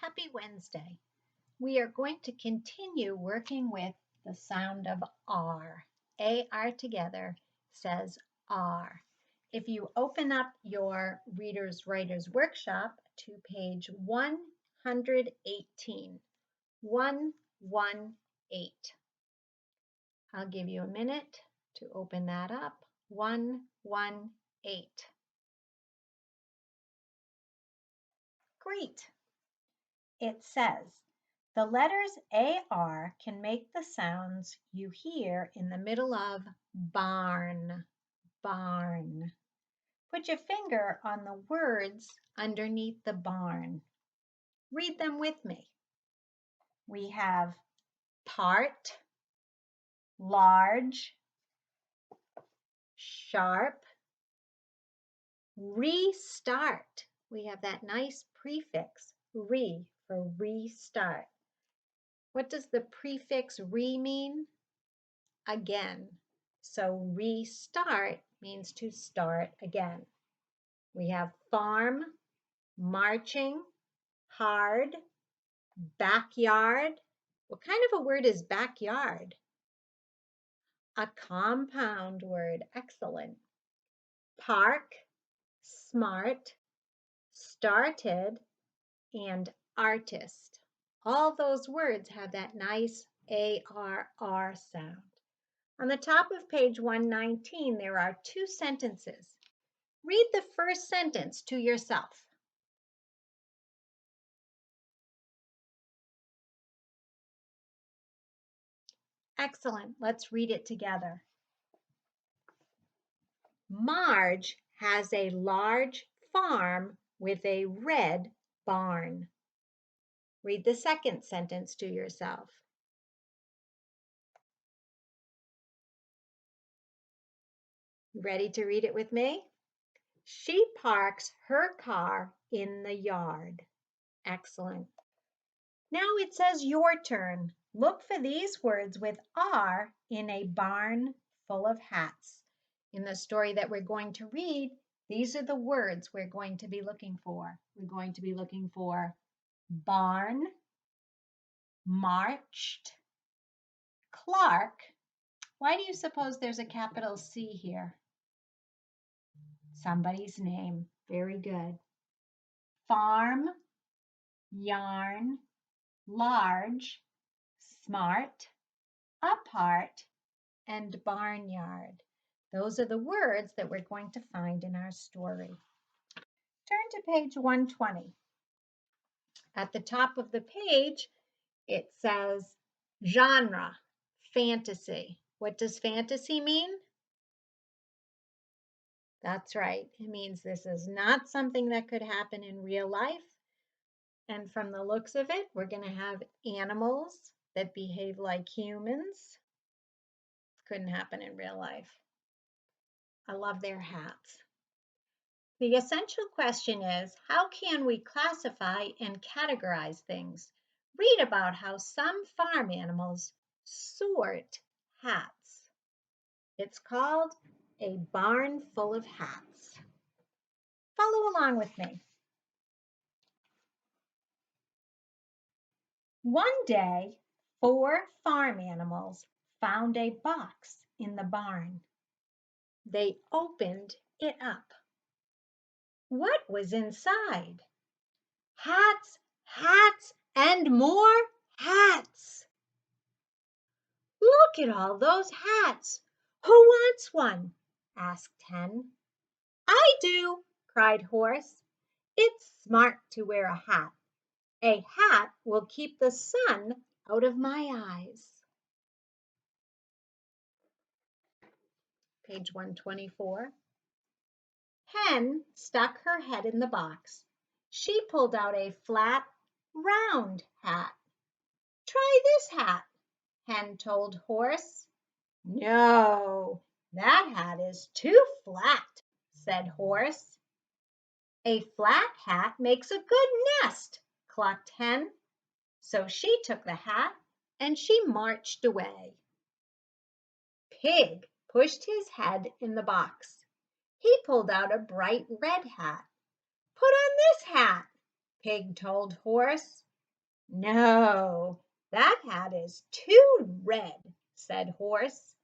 Happy Wednesday. We are going to continue working with the sound of R. A-R together says R. If you open up your Readers Writers Workshop to page 118, 118. I'll give you a minute to open that up. 118. Great. It says, the letters AR can make the sounds you hear in the middle of barn, barn. Put your finger on the words underneath the barn. Read them with me. We have part, large, sharp, restart. We have that nice prefix, re, for restart. What does the prefix re mean? Again. So restart means to start again. We have farm, marching, hard, backyard. What kind of a word is backyard? A compound word. Excellent. Park, smart, started, and artist. All those words have that nice ARR sound. On the top of page 119, there are two sentences. Read the first sentence to yourself. Excellent. Let's read it together. Marge has a large farm with a red barn. Read the second sentence to yourself. Ready to read it with me? She parks her car in the yard. Excellent. Now it says your turn. Look for these words with R in a barn full of hats. In the story that we're going to read, these are the words we're going to be looking for. We're going to be looking for barn, marched, Clark. Why do you suppose there's a capital C here? Somebody's name. Very good. Farm, yarn, large, smart, apart, and barnyard. Those are the words that we're going to find in our story. Turn to page 120. At the top of the page, it says genre, fantasy. What does fantasy mean? That's right. It means this is not something that could happen in real life. And from the looks of it, we're going to have animals that behave like humans. Couldn't happen in real life. I love their hats. The essential question is, how can we classify and categorize things? Read about how some farm animals sort hats. It's called a barn full of hats. Follow along with me. One day, 4 farm animals found a box in the barn. They opened it up. What was inside? Hats, hats, and more hats. Look at all those hats. Who wants one? Asked Hen. I do, cried Horse. It's smart to wear a hat. A hat will keep the sun out of my eyes. Page 124. Hen stuck her head in the box. She pulled out a flat, round hat. Try this hat, Hen told Horse. No, that hat is too flat, said Horse. A flat hat makes a good nest, clucked Hen. So she took the hat and she marched away. Pig pushed his head in the box. He pulled out a bright red hat. Put on this hat, Pig told Horse. No, that hat is too red, said Horse.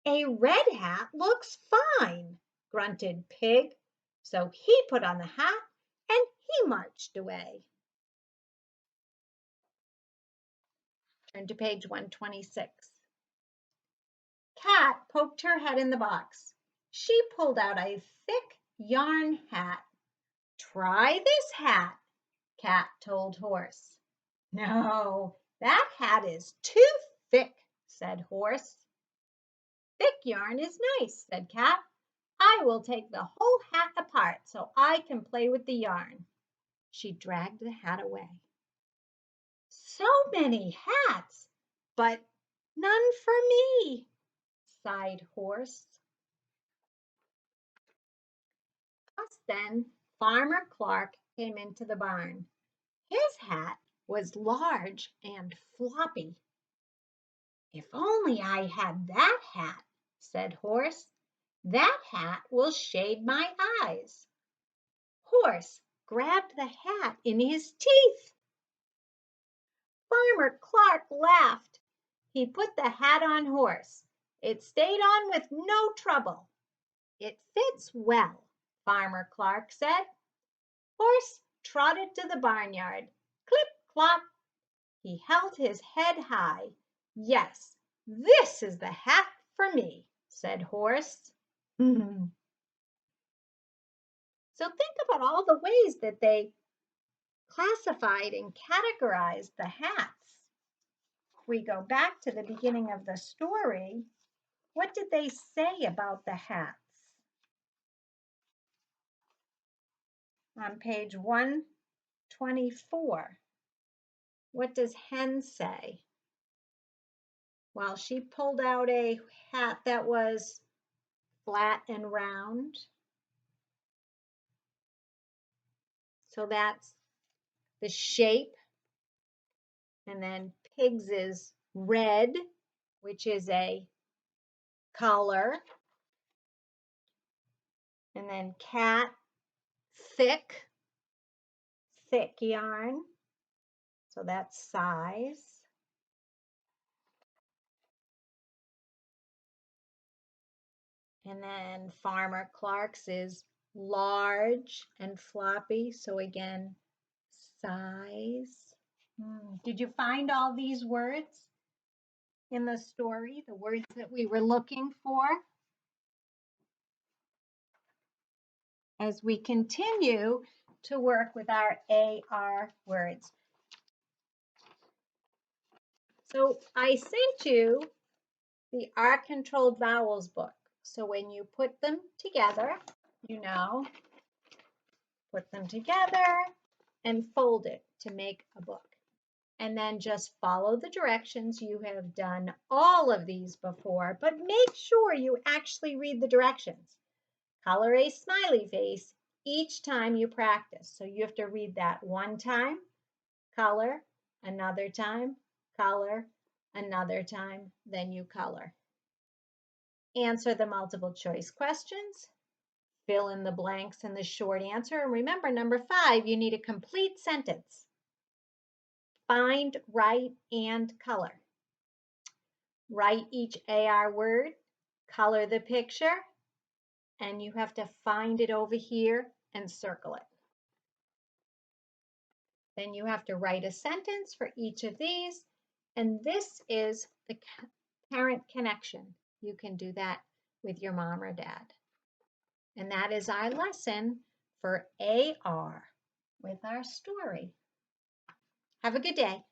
A red hat looks fine, grunted Pig. So he put on the hat and he marched away. Turn to page 126. Cat poked her head in the box. She pulled out a thick yarn hat. Try this hat, Cat told Horse. No, that hat is too thick, said Horse. Thick yarn is nice, said Cat. I will take the whole hat apart so I can play with the yarn. She dragged the hat away. So many hats, but none for me, sighed Horse. Just then, Farmer Clark came into the barn. His hat was large and floppy. If only I had that hat, said Horse. That hat will shade my eyes. Horse grabbed the hat in his teeth. Farmer Clark laughed. He put the hat on Horse. It stayed on with no trouble. It fits well, Farmer Clark said. Horse trotted to the barnyard. Clip, clop. He held his head high. Yes, this is the hat for me, said Horse. So think about all the ways that they classified and categorized the hats. If we go back to the beginning of the story, what did they say about the hats? On page 124, what does Hen say? Well, she pulled out a hat that was flat and round. So that's the shape. And then Pig's is red, which is a color. And then Cat, thick yarn. So that's size. And then Farmer Clark's is large and floppy. So again, size. Did you find all these words in the story, the words that we were looking for? As we continue to work with our AR words. So I sent you the R-controlled vowels book. So when you put them together, put them together and fold it to make a book. And then just follow the directions. You have done all of these before, but make sure you actually read the directions. Color a smiley face each time you practice. So you have to read that one time, color, another time, color, another time, then you color. Answer the multiple choice questions. Fill in the blanks in the short answer. And remember, number 5, you need a complete sentence. Find, write, and color. Write each AR word, color the picture, and you have to find it over here and circle it. Then you have to write a sentence for each of these, and this is the parent connection. You can do that with your mom or dad. And that is our lesson for AR with our story. Have a good day.